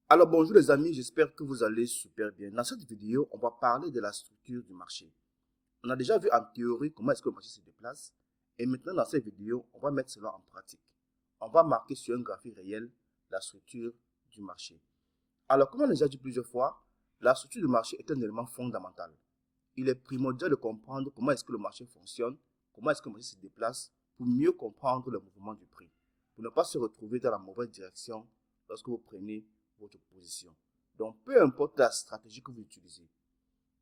Alors bonjour les amis, j'espère que vous allez super bien. Dans cette vidéo, on va parler de la structure du marché. On a déjà vu en théorie comment est-ce que le marché se déplace. Et maintenant dans cette vidéo, on va mettre cela en pratique. On va marquer sur un graphique réel la structure du marché. Alors comme on a déjà dit plusieurs fois, la structure du marché est un élément fondamental. Il est primordial de comprendre comment est-ce que le marché fonctionne, comment est-ce que le marché se déplace pour mieux comprendre le mouvement du prix. Pour ne pas se retrouver dans la mauvaise direction lorsque vous prenez votre position. Donc, peu importe la stratégie que vous utilisez,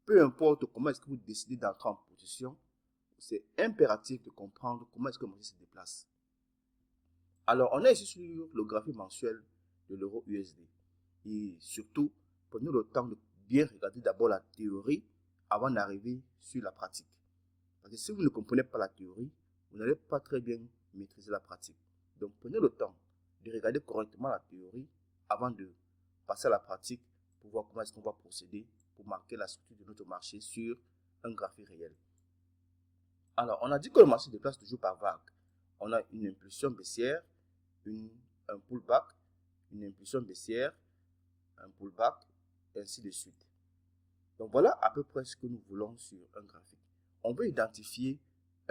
peu importe comment est-ce que vous décidez d'entrer en position, c'est impératif de comprendre comment est-ce que le marché se déplace. Alors, on est ici sur le graphique mensuel de l'euro USD. Et surtout, prenez le temps de bien regarder d'abord la théorie avant d'arriver sur la pratique. Parce que si vous ne comprenez pas la théorie, vous n'allez pas très bien maîtriser la pratique. Donc, prenez le temps de regarder correctement la théorie avant de passer à la pratique pour voir comment est-ce qu'on va procéder pour marquer la structure de notre marché sur un graphique réel. Alors, on a dit que le marché se déplace toujours par vague. On a une impulsion baissière, un pullback, une impulsion baissière, un pullback, et ainsi de suite. Donc, voilà à peu près ce que nous voulons sur un graphique. On veut identifier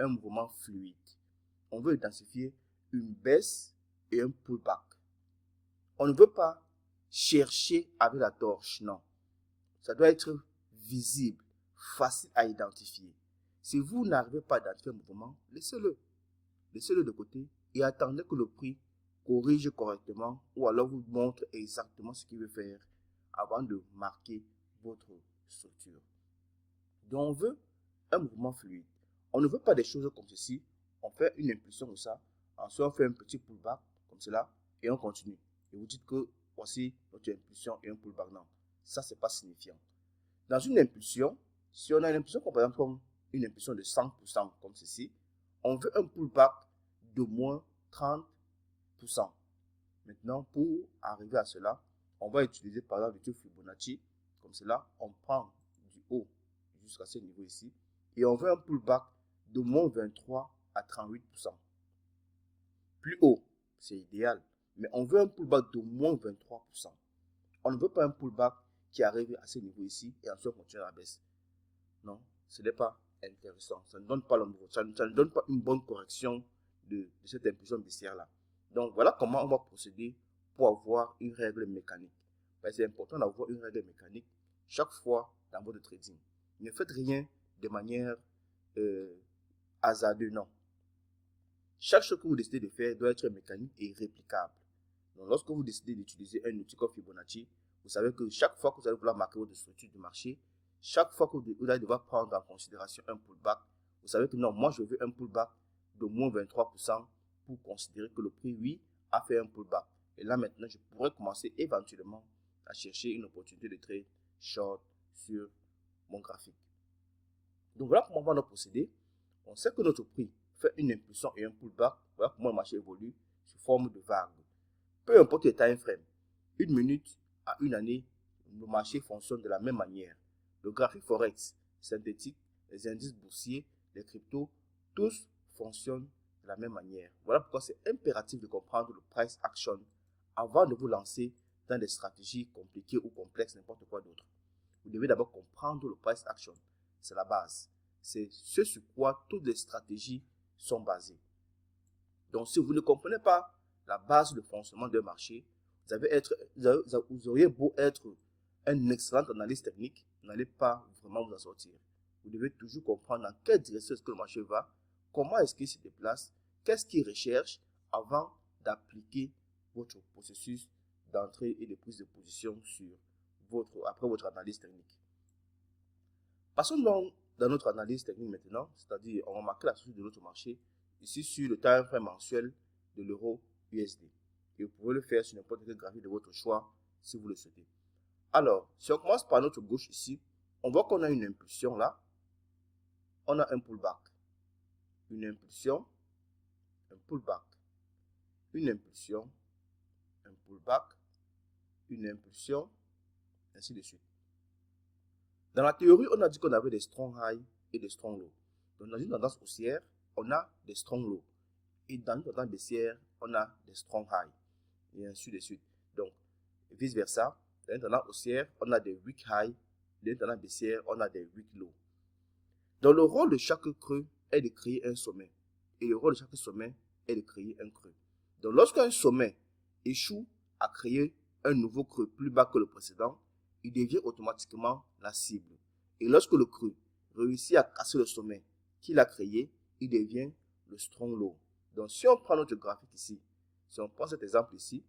un mouvement fluide. On veut identifier une baisse et un pullback. On ne veut pas chercher avec la torche, non. Ça doit être visible, facile à identifier. Si vous n'arrivez pas à identifier un mouvement, laissez-le. Laissez-le de côté et attendez que le prix corrige correctement ou alors vous montre exactement ce qu'il veut faire avant de marquer votre structure. Donc on veut un mouvement fluide. On ne veut pas des choses comme ceci. On fait une impulsion comme ça. Ensuite on fait un petit pullback comme cela et on continue. Et vous dites que voici notre impulsion et un pullback. Non, ça c'est pas signifiant. Dans une impulsion, si on a une impulsion par exemple comme une impulsion de 100% comme ceci, on veut un pullback de moins 30%. Maintenant, pour arriver à cela, on va utiliser par exemple le taux Fibonacci. Comme cela, on prend du haut jusqu'à ce niveau ici. Et on veut un pullback de moins 23 à 38%. Plus haut, c'est idéal. Mais on veut un pullback de moins 23%. On ne veut pas un pullback qui arrive à ce niveau ici et ensuite on continue à la baisse. Non, ce n'est pas intéressant. Ça ne donne pas le mouvement. Ça ne donne pas une bonne correction de cette impulsion baissière-là. Donc, voilà comment on va procéder pour avoir une règle mécanique. C'est important d'avoir une règle mécanique chaque fois dans votre trading. Ne faites rien de manière hasardeuse, non. Chaque chose que vous décidez de faire doit être mécanique et réplicable. Donc, lorsque vous décidez d'utiliser un outil comme Fibonacci, vous savez que chaque fois que vous allez vouloir marquer votre structure du marché, chaque fois que vous allez devoir prendre en considération un pullback, vous savez que non, moi je veux un pullback de moins 23% pour considérer que le prix, oui, a fait un pullback. Et là maintenant, je pourrais commencer éventuellement à chercher une opportunité de trade short sur mon graphique. Donc voilà comment on va procéder. On sait que notre prix fait une impulsion et un pullback. Voilà comment le marché évolue sous forme de vague. Peu importe le time frame, une minute à une année, le marché fonctionne de la même manière. Le graphique Forex, synthétique, les indices boursiers, les cryptos, tous fonctionnent de la même manière. Voilà pourquoi c'est impératif de comprendre le price action avant de vous lancer dans des stratégies compliquées ou complexes, n'importe quoi d'autre. Vous devez d'abord comprendre le price action. C'est la base. C'est ce sur quoi toutes les stratégies sont basées. Donc, si vous ne comprenez pas la base de fonctionnement d'un marché, vous auriez beau être un excellent analyste technique, vous n'allez pas vraiment vous en sortir. Vous devez toujours comprendre dans quelle direction est-ce que le marché va, comment est-ce qu'il se déplace, qu'est-ce qu'il recherche avant d'appliquer votre processus d'entrée et de prise de position après votre analyse technique. Passons donc dans notre analyse technique maintenant, c'est-à-dire on va marquer la structure de notre marché ici sur le time frame mensuel de l'euro USD. Et vous pouvez le faire sur n'importe quel graphique de votre choix si vous le souhaitez. Alors, si on commence par notre gauche ici, on voit qu'on a une impulsion là. On a un pullback. Une impulsion, un pullback. Une impulsion, un pullback, une impulsion, ainsi de suite. Dans la théorie, on a dit qu'on avait des strong high et des strong low. Donc, dans une tendance haussière, on a des strong low. Et dans une tendance baissière, on a des strong high. Et ainsi de suite. Donc, vice versa, Dans une tendance haussière, on a des weak high. Dans une tendance baissière, on a des weak low. Donc, le rôle de chaque creux est de créer un sommet. Et le rôle de chaque sommet est de créer un creux. Donc, lorsqu'un sommet échoue à créer un nouveau creux plus bas que le précédent, il devient automatiquement la cible. Et lorsque le creux réussit à casser le sommet qu'il a créé, il devient le strong low. Donc, si on prend notre graphique ici, si on prend cet exemple ici,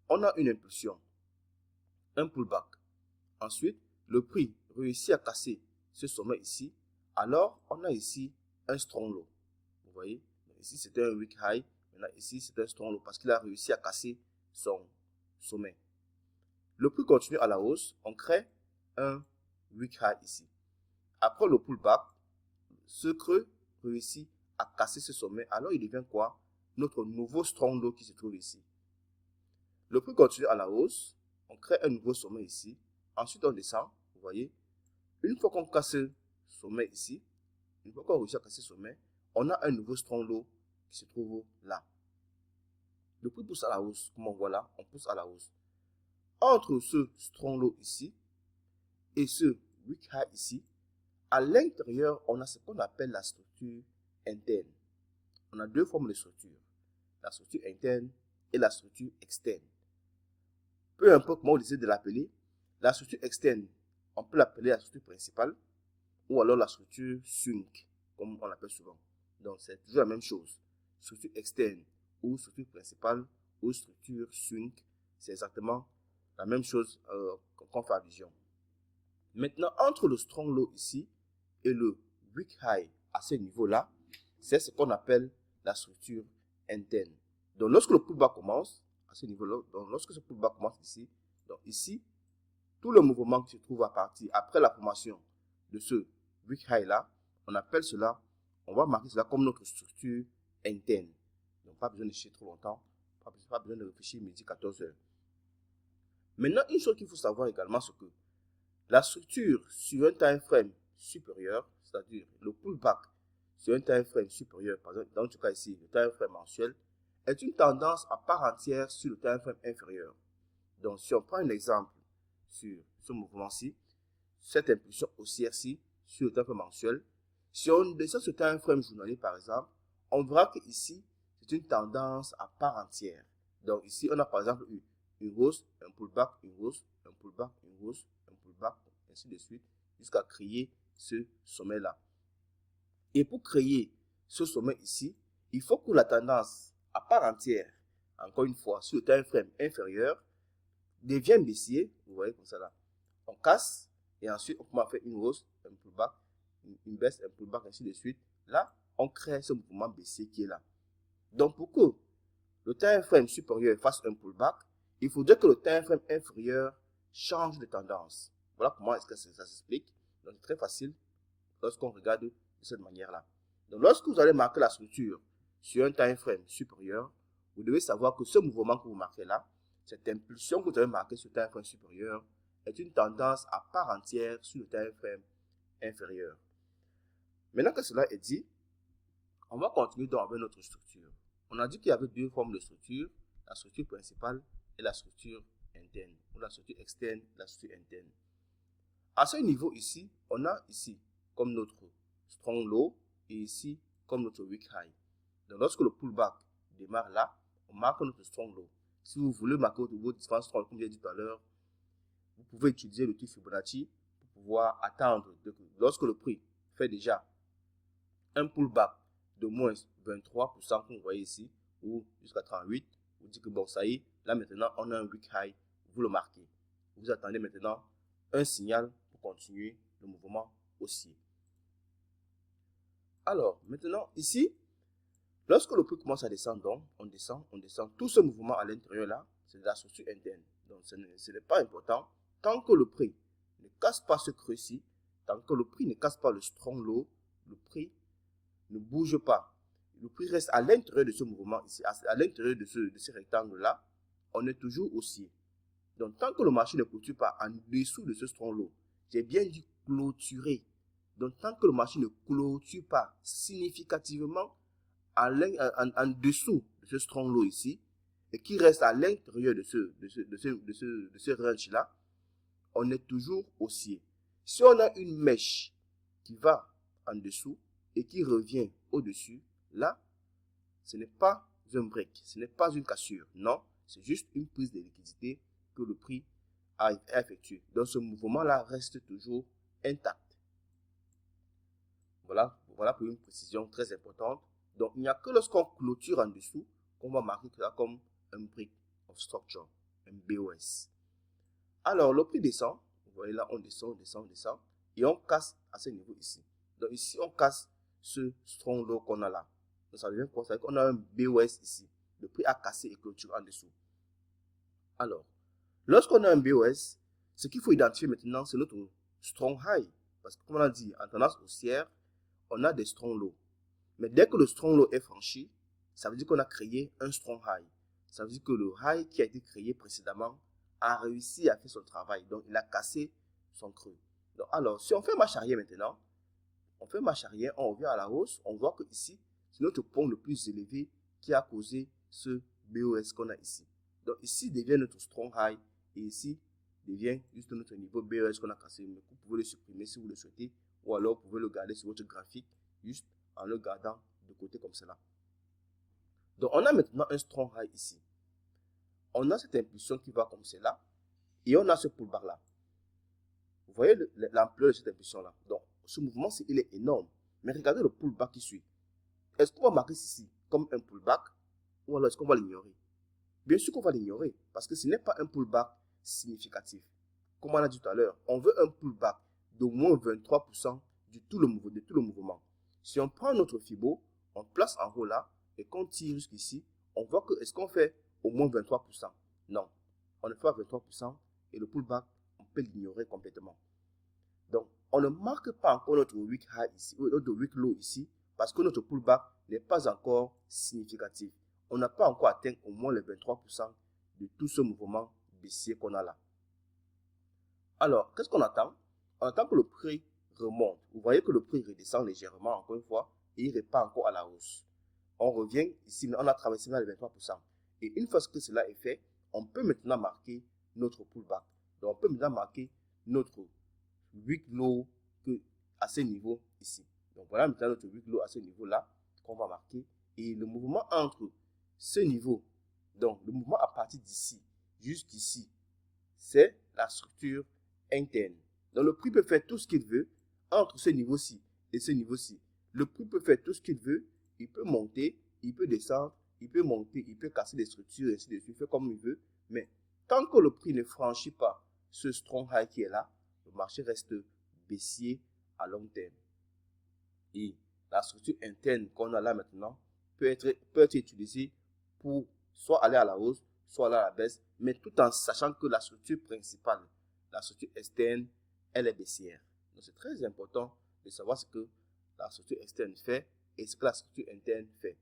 on a une impulsion, un pullback. Ensuite, le prix réussit à casser ce sommet ici, alors on a ici un strong low. Vous voyez, ici c'était un weak high, maintenant ici c'est un strong low parce qu'il a réussi à casser son sommet. Le prix continue à la hausse, on crée un weak high ici. Après le pullback, ce creux réussit à casser ce sommet, alors il devient quoi? Notre nouveau strong low qui se trouve ici. Le prix continue à la hausse, on crée un nouveau sommet ici, ensuite on descend, vous voyez. Une fois qu'on casse le sommet ici, une fois qu'on réussit à casser le sommet, on a un nouveau strong low qui se trouve là. Le prix pousse à la hausse, comme on voit là, on pousse à la hausse. Entre ce strong low ici et ce weak high ici, à l'intérieur, on a ce qu'on appelle la structure interne. On a deux formes de structure, la structure interne et la structure externe. Peu importe comment on décide de l'appeler, la structure externe, on peut l'appeler la structure principale ou alors la structure swing, comme on l'appelle souvent. Donc, c'est toujours la même chose. Structure externe ou structure principale ou structure swing, c'est exactement la même chose qu'on fait allusion. Maintenant, entre le strong low ici et le weak high à ce niveau-là, c'est ce qu'on appelle la structure interne. Donc, lorsque le pullback commence, à ce niveau-là, donc lorsque ce pullback commence ici, donc ici, tout le mouvement qui se trouve à partir après la formation de ce weak high là, on appelle cela, on va marquer cela comme notre structure interne. Donc, pas besoin de chercher trop longtemps, pas besoin de réfléchir midi 14 heures. Maintenant, une chose qu'il faut savoir également, c'est que la structure sur un time frame supérieur, c'est-à-dire le pullback sur un time frame supérieur, par exemple, dans ce cas ici, le time frame mensuel, est une tendance à part entière sur le time frame inférieur. Donc, si on prend un exemple sur ce mouvement-ci, cette impulsion haussière-ci sur le time frame mensuel, si on descend ce time frame journalier, par exemple, on verra que ici, c'est une tendance à part entière. Donc, ici, on a par exemple une hausse, un pullback, une hausse, un pullback, une hausse, un pullback, ainsi de suite, jusqu'à créer ce sommet-là. Et pour créer ce sommet ici, il faut que la tendance à part entière, encore une fois, sur le time frame inférieur, devienne baissier. Vous voyez comme ça là. On casse et ensuite on commence à faire une hausse, un pullback, une baisse, un pullback, ainsi de suite. Là, on crée ce mouvement baissier qui est là. Donc pour que le time frame supérieur fasse un pullback, il faudrait que le time frame inférieur change de tendance. Voilà comment est-ce que ça s'explique. Donc c'est très facile lorsqu'on regarde de cette manière-là. Donc lorsque vous allez marquer la structure sur un time frame supérieur, vous devez savoir que ce mouvement que vous marquez là, cette impulsion que vous avez marquée sur le time frame supérieur, est une tendance à part entière sur le time frame inférieur. Maintenant que cela est dit, on va continuer donc avec notre structure. On a dit qu'il y avait deux formes de structure, la structure principale et la structure interne, ou la structure externe et la structure interne. À ce niveau ici, on a ici comme notre strong low et ici comme notre weak high. Donc lorsque le pullback démarre là, on marque notre strong low. Si vous voulez marquer votre différence strong, comme j'ai dit tout à l'heure, vous pouvez utiliser le type Fibonacci pour pouvoir attendre lorsque le prix fait déjà un pullback de moins 23%, comme vous voyez ici, ou jusqu'à 38%, vous dites que bon, ça y est, là maintenant on a un weak high, vous le marquez. Vous attendez maintenant un signal pour continuer le mouvement haussier. Alors, maintenant, ici, lorsque le prix commence à descendre, donc, on descend, tout ce mouvement à l'intérieur là, c'est de la structure interne. Donc, ce n'est pas important. Tant que le prix ne casse pas ce creux-ci, tant que le prix ne casse pas le strong low, le prix ne bouge pas. Le prix reste à l'intérieur de ce mouvement ici, à l'intérieur de ce rectangle-là, on est toujours haussier. Donc, tant que le marché ne clôture pas en dessous de ce strong low, j'ai bien dit clôturer. Donc, tant que le marché ne clôture pas significativement en dessous de ce strong low ici, et qui reste à l'intérieur de ce range-là, on est toujours haussier. Si on a une mèche qui va en dessous et qui revient au-dessus, là, ce n'est pas un break, ce n'est pas une cassure. Non, c'est juste une prise de liquidité que le prix a effectué. Donc ce mouvement-là reste toujours intact. Voilà pour une précision très importante. Donc il n'y a que lorsqu'on clôture en dessous qu'on va marquer cela comme un break of structure, un BOS. Alors le prix descend, vous voyez là on descend, et on casse à ce niveau ici. Donc ici on casse ce strong low qu'on a là. Donc ça devient quoi? Ça veut dire qu'on a un BOS ici. Le prix a cassé et clôture en dessous. Alors, lorsqu'on a un BOS, ce qu'il faut identifier maintenant, c'est notre strong high. Parce que comme on a dit, en tendance haussière, on a des strong lows. Mais dès que le strong low est franchi, ça veut dire qu'on a créé un strong high. Ça veut dire que le high qui a été créé précédemment a réussi à faire son travail. Donc, il a cassé son creux. Donc, alors, si on fait marche arrière maintenant, on fait marche arrière, on revient à la hausse, on voit que ici, c'est notre point le plus élevé qui a causé ce BOS qu'on a ici. Donc ici devient notre strong high et ici devient juste notre niveau BOS qu'on a cassé. Mais vous pouvez le supprimer si vous le souhaitez ou alors vous pouvez le garder sur votre graphique juste en le gardant de côté comme cela. Donc on a maintenant un strong high ici. On a cette impulsion qui va comme cela et on a ce pullback là. Vous voyez l'ampleur de cette impulsion là. Donc ce mouvement il est énorme. Mais regardez le pullback qui suit. Est-ce qu'on va marquer ceci comme un pullback ou alors est-ce qu'on va l'ignorer? Bien sûr qu'on va l'ignorer parce que ce n'est pas un pullback significatif. Comme on a dit tout à l'heure, on veut un pullback d'au moins 23% de tout le mouvement. Si on prend notre Fibo, on place en haut là et qu'on tire jusqu'ici, on voit que est-ce qu'on fait au moins 23%? Non, on ne fait pas 23% et le pullback, on peut l'ignorer complètement. Donc, on ne marque pas encore notre week high ici, ou notre week low ici, parce que notre pullback n'est pas encore significatif. On n'a pas encore atteint au moins les 23% de tout ce mouvement baissier qu'on a là. Alors, qu'est-ce qu'on attend? On attend que le prix remonte. Vous voyez que le prix redescend légèrement, encore une fois, et il repart encore à la hausse. On revient ici, on a traversé les 23%. Et une fois que cela est fait, on peut maintenant marquer notre pullback. Donc, on peut maintenant marquer notre week low à ce niveau ici. Donc voilà maintenant notre week low à ce niveau là qu'on va marquer et le mouvement entre ce niveau, donc le mouvement à partir d'ici jusqu'ici, c'est la structure interne. Donc le prix peut faire tout ce qu'il veut entre ce niveau-ci et ce niveau-ci. Le prix peut faire tout ce qu'il veut, il peut monter, il peut descendre, il peut monter, il peut casser des structures et ainsi de suite, il fait comme il veut, mais tant que le prix ne franchit pas ce strong high qui est là, le marché reste baissier à long terme. Et la structure interne qu'on a là maintenant peut être utilisée pour soit aller à la hausse, soit aller à la baisse, mais tout en sachant que la structure principale, la structure externe, elle est baissière. Donc c'est très important de savoir ce que la structure externe fait et ce que la structure interne fait.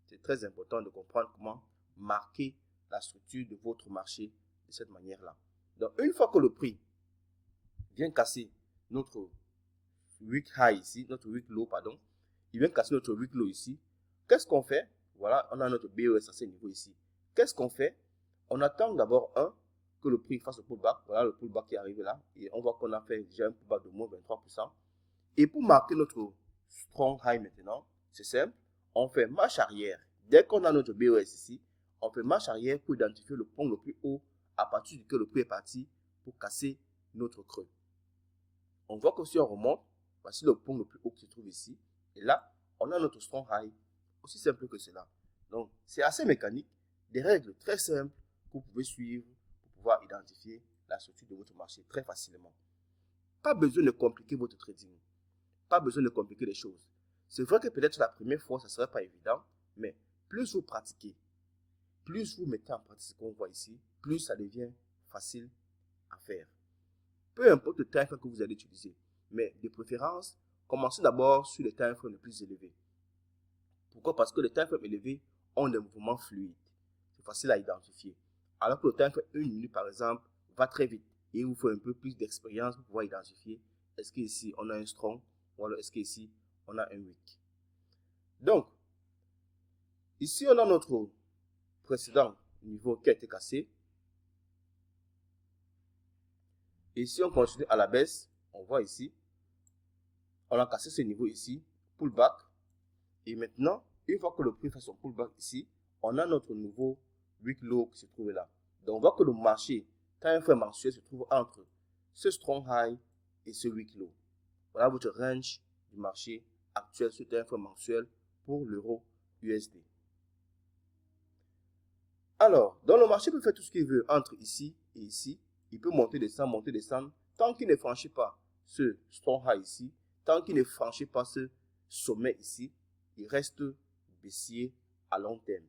C'est très important de comprendre comment marquer la structure de votre marché de cette manière-là. Donc une fois que le prix vient casser notre week high ici, notre week low, pardon, il vient casser notre week low ici, qu'est-ce qu'on fait? Voilà, on a notre BOS à ce niveau ici. Qu'est-ce qu'on fait? On attend d'abord que le prix fasse le pullback. Voilà le pullback qui est arrivé là. Et on voit qu'on a fait déjà un pullback de moins 23%. Et pour marquer notre strong high maintenant, c'est simple. On fait marche arrière. Dès qu'on a notre BOS ici, on fait marche arrière pour identifier le point le plus haut à partir duquel le prix est parti pour casser notre creux. On voit que si on remonte, voici le point le plus haut qui se trouve ici. Et là, on a notre strong high. Aussi simple que cela. Donc, c'est assez mécanique. Des règles très simples que vous pouvez suivre pour pouvoir identifier la structure de votre marché très facilement. Pas besoin de compliquer votre trading. Pas besoin de compliquer les choses. C'est vrai que peut-être la première fois, ça ne serait pas évident, mais plus vous pratiquez, plus vous mettez en pratique ce qu'on voit ici, plus ça devient facile à faire. Peu importe le time frame que vous allez utiliser, mais de préférence, commencez d'abord sur les time frames les plus élevés. Pourquoi? Parce que les time frames élevés ont des mouvements fluides. C'est facile à identifier. Alors que le time frame 1 minute, par exemple, va très vite et il vous faut un peu plus d'expérience pour pouvoir identifier est-ce qu'ici on a un strong ou alors est-ce qu'ici on a un weak. Donc, ici on a notre précédent niveau qui a été cassé. Et si on continue à la baisse, on voit ici, on a cassé ce niveau ici, pullback. Et maintenant, une fois que le prix fait son pullback ici, on a notre nouveau week low qui se trouve là. Donc on voit que le marché, time frame mensuel, se trouve entre ce strong high et ce week low. Voilà votre range du marché actuel sur time frame mensuel pour l'euro USD. Alors, dans le marché peut faire tout ce qu'il veut entre ici et ici. Il peut monter, descendre. Tant qu'il ne franchit pas ce strong high ici, tant qu'il ne franchit pas ce sommet ici, il reste baissier à long terme.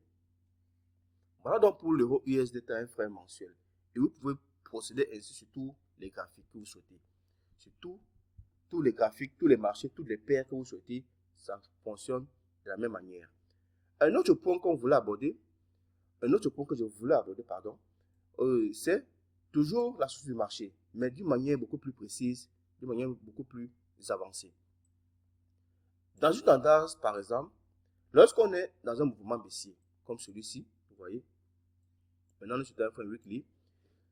Voilà donc pour l'euro USD time frame mensuel. Et vous pouvez procéder ainsi sur tous les graphiques que vous souhaitez. Sur tous les graphiques, tous les marchés, toutes les paires que vous souhaitez, ça fonctionne de la même manière. Un autre point que je voulais aborder, c'est toujours la structure du marché, mais d'une manière beaucoup plus précise, d'une manière beaucoup plus avancée. Dans une tendance, par exemple, lorsqu'on est dans un mouvement baissier, comme celui-ci, vous voyez, maintenant, nous sommes dans un frame weekly.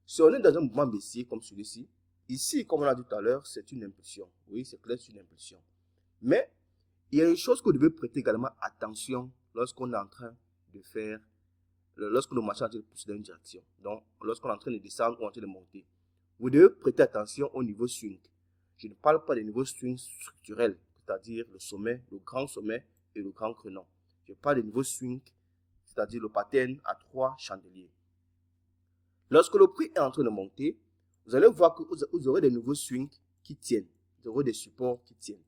Si on est dans un mouvement baissier comme celui-ci, ici, comme on a dit tout à l'heure, c'est une impulsion. Oui, c'est clair, c'est une impulsion. Mais, il y a une chose que vous devez prêter également attention lorsqu'on est en train de faire, lorsque le marché est en train de pousser dans une direction. Donc, lorsqu'on est en train de descendre ou en train de monter. Vous devez prêter attention au niveau swing. Je ne parle pas des niveaux swing structurels, c'est-à-dire le sommet, le grand sommet et le grand créneau. Je parle des niveaux swing, c'est-à-dire le pattern à 3 chandeliers. Lorsque le prix est en train de monter, vous allez voir que vous aurez des nouveaux swings qui tiennent. Vous aurez des supports qui tiennent.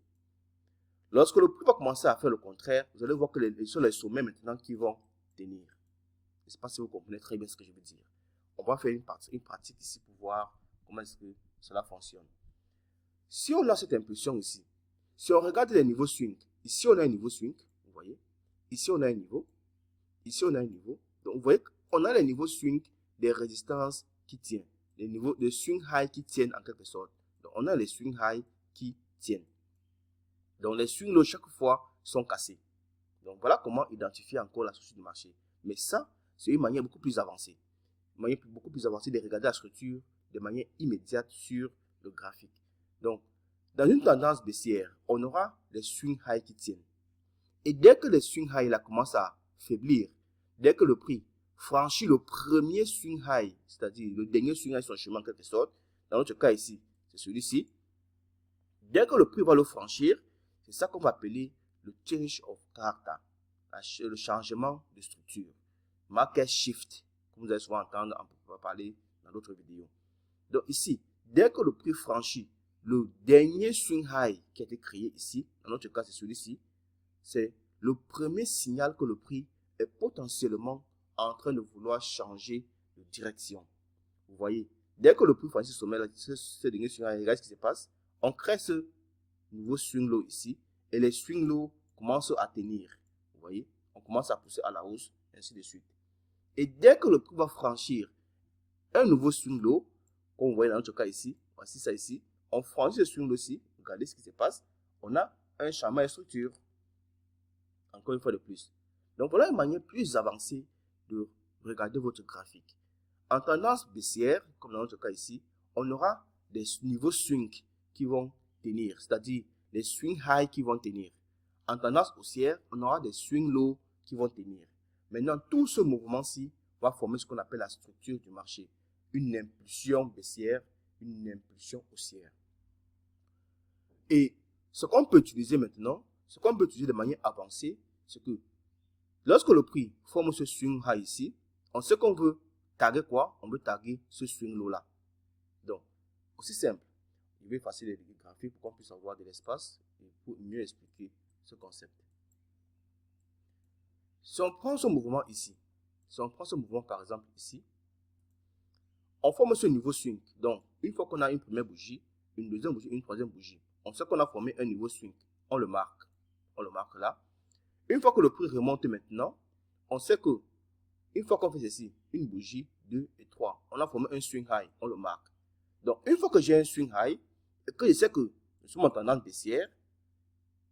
Lorsque le prix va commencer à faire le contraire, vous allez voir que ce sont les sommets maintenant qui vont tenir. Je ne sais pas si vous comprenez très bien ce que je veux dire. On va faire une pratique ici pour voir comment est-ce que cela fonctionne. Si on a cette impulsion ici, si on regarde les niveaux swing, ici on a un niveau swing, vous voyez, ici on a un niveau, ici on a un niveau. Donc vous voyez qu'on a les niveaux swing des résistances qui tiennent, les niveaux de swing high qui tiennent en quelque sorte. Donc on a les swing high qui tiennent. Donc les swing low chaque fois sont cassés. Donc voilà comment identifier encore la structure du marché. Mais ça, c'est une manière beaucoup plus avancée. Une manière beaucoup plus avancée de regarder la structure de manière immédiate sur le graphique. Donc, dans une tendance baissière, on aura les swing high qui tiennent. Et dès que les swing high là commencent à faiblir, dès que le prix franchit le premier swing high, c'est-à-dire le dernier swing high sur le chemin en quelque sorte, dans notre cas ici, c'est celui-ci. Dès que le prix va le franchir, c'est ça qu'on va appeler le change of character, le changement de structure, market shift, comme vous allez souvent entendre en parler dans d'autres vidéos. Donc ici, dès que le prix franchit le dernier swing high qui a été créé ici, dans notre cas c'est celui-ci, c'est le premier signal que le prix est potentiellement en train de vouloir changer de direction. Vous voyez, dès que le prix franchit ce sommet, ce dernier swing high, regardez ce qui se passe. On crée ce nouveau swing low ici et les swing low commencent à tenir. Vous voyez, on commence à pousser à la hausse, ainsi de suite. Et dès que le prix va franchir un nouveau swing low, comme vous voyez dans notre cas ici, voici ça ici, on franchit ce swing low ici, regardez ce qui se passe, on a un changement de structure. Encore une fois de plus. Donc voilà une manière plus avancée de regarder votre graphique. En tendance baissière, comme dans notre cas ici, on aura des niveaux swing qui vont tenir, c'est-à-dire des swing high qui vont tenir. En tendance haussière, on aura des swing low qui vont tenir. Maintenant, tout ce mouvement-ci va former ce qu'on appelle la structure du marché. Une impulsion baissière, une impulsion haussière. Et ce qu'on peut utiliser maintenant, ce qu'on peut utiliser de manière avancée, c'est que lorsque le prix forme ce swing high ici, on sait qu'on veut taguer quoi? On veut taguer ce swing low là. Donc, aussi simple. Je vais effacer les graphiques pour qu'on puisse avoir de l'espace et pour mieux expliquer ce concept. Si on prend ce mouvement ici, si on prend ce mouvement par exemple ici, on forme ce niveau swing. Donc, une fois qu'on a une première bougie, une deuxième bougie, une troisième bougie, on sait qu'on a formé un niveau swing. On le marque. On le marque là. Une fois que le prix remonte maintenant, on sait que, une fois qu'on fait ceci, une bougie, 2 et 3, on a formé un swing high. On le marque. Donc, une fois que j'ai un swing high, et que je sais que je suis en tendance baissière,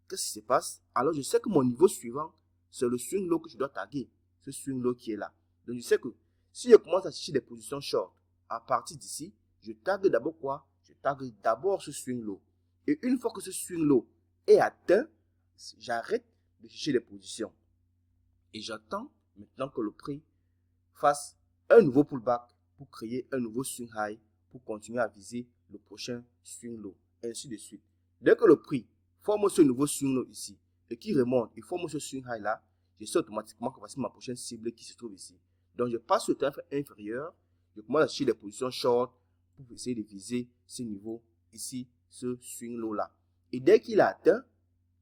qu'est-ce qui se passe? Alors, je sais que mon niveau suivant, c'est le swing low que je dois taguer. Ce swing low qui est là. Donc, je sais que Si je commence à chercher des positions short, à partir d'ici, je target d'abord quoi? Je target d'abord ce swing low. Et une fois que ce swing low est atteint, j'arrête de chercher les positions. Et j'attends maintenant que le prix fasse un nouveau pullback pour créer un nouveau swing high pour continuer à viser le prochain swing low, ainsi de suite. Dès que le prix forme ce nouveau swing low ici et qui remonte et forme ce swing high là, je sais automatiquement que voici ma prochaine cible qui se trouve ici. Donc je passe au tarif inférieur, je commence à chercher les positions short pour essayer de viser ce niveau ici, ce swing low là. Et dès qu'il a atteint,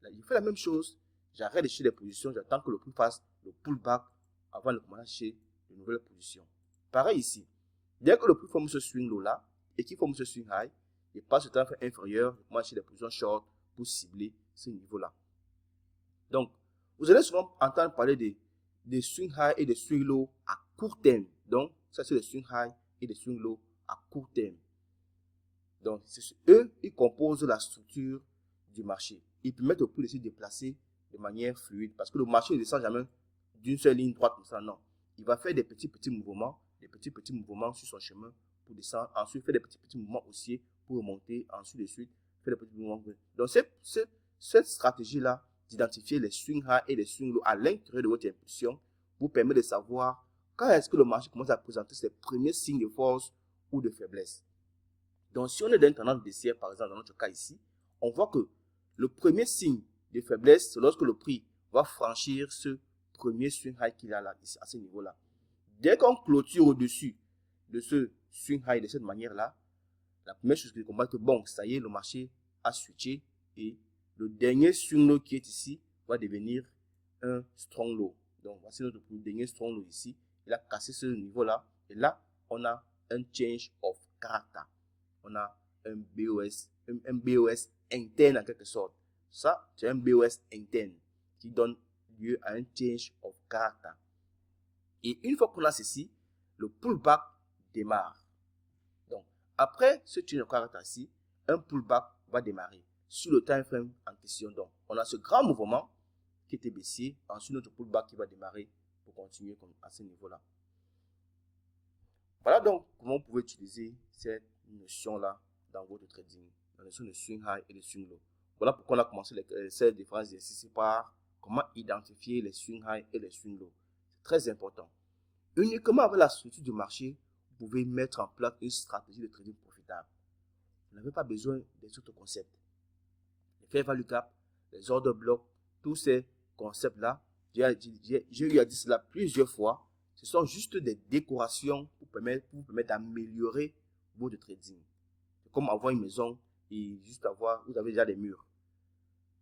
là, je fais la même chose, j'arrête de chercher les positions, j'attends que le prix fasse le pullback avant de commencer à chercher de nouvelles positions. Pareil ici, dès que le prix forme ce swing low là et qu'il forme ce swing high, je passe au tarif inférieur, je commence à chercher des positions short pour cibler ce niveau là. Donc, vous allez souvent entendre parler des swing high et des swing low à court terme. Donc, ça c'est les swing high et des swing low à court terme. Donc, eux, ils composent la structure du marché. Ils permettent au prix de se déplacer de manière fluide parce que le marché ne descend jamais d'une seule ligne droite comme ça, non. Il va faire des petits mouvements, sur son chemin pour descendre, ensuite faire des petits mouvements haussiers pour remonter, ensuite de suite faire des petits mouvements. Donc, cette stratégie-là d'identifier les swing high et les swing low à l'intérieur de votre impulsion vous permet de savoir quand est-ce que le marché commence à présenter ses premiers signes de force ou de faiblesse. Donc, si on est dans une tendance baissière, par exemple, dans notre cas ici, on voit que le premier signe de faiblesse, c'est lorsque le prix va franchir ce premier swing high qu'il a là, à ce niveau-là. Dès qu'on clôture au-dessus de ce swing high de cette manière-là, la première chose que je comprends, que bon, ça y est, le marché a switché et le dernier swing low qui est ici va devenir un strong low. Donc, voici notre dernier strong low ici. Il a cassé ce niveau-là. Et là, on a un change of character. On a un BOS interne en quelque sorte. Ça, c'est un BOS interne qui donne lieu à un change of character. Et une fois qu'on a ceci, le pullback démarre. Donc, après ce change of character ici, un pullback va démarrer sur le time frame en question. Donc, on a ce grand mouvement qui était baissier, ensuite notre pullback qui va démarrer pour continuer à ce niveau-là. Voilà donc comment vous pouvez utiliser cette notion-là dans votre trading, la notion de swing high et de swing low. Voilà pourquoi on a commencé ces différents exercices par comment identifier les swing high et les swing low. C'est très important. Uniquement avec la structure du marché, vous pouvez mettre en place une stratégie de trading profitable. Vous n'avez pas besoin des autres concepts. Les fair value gap, les order blocks, tous ces concepts-là, j'ai eu à dire cela plusieurs fois. Ce sont juste des décorations pour vous permettre d'améliorer votre trading. C'est comme avoir une maison et juste vous avez déjà des murs.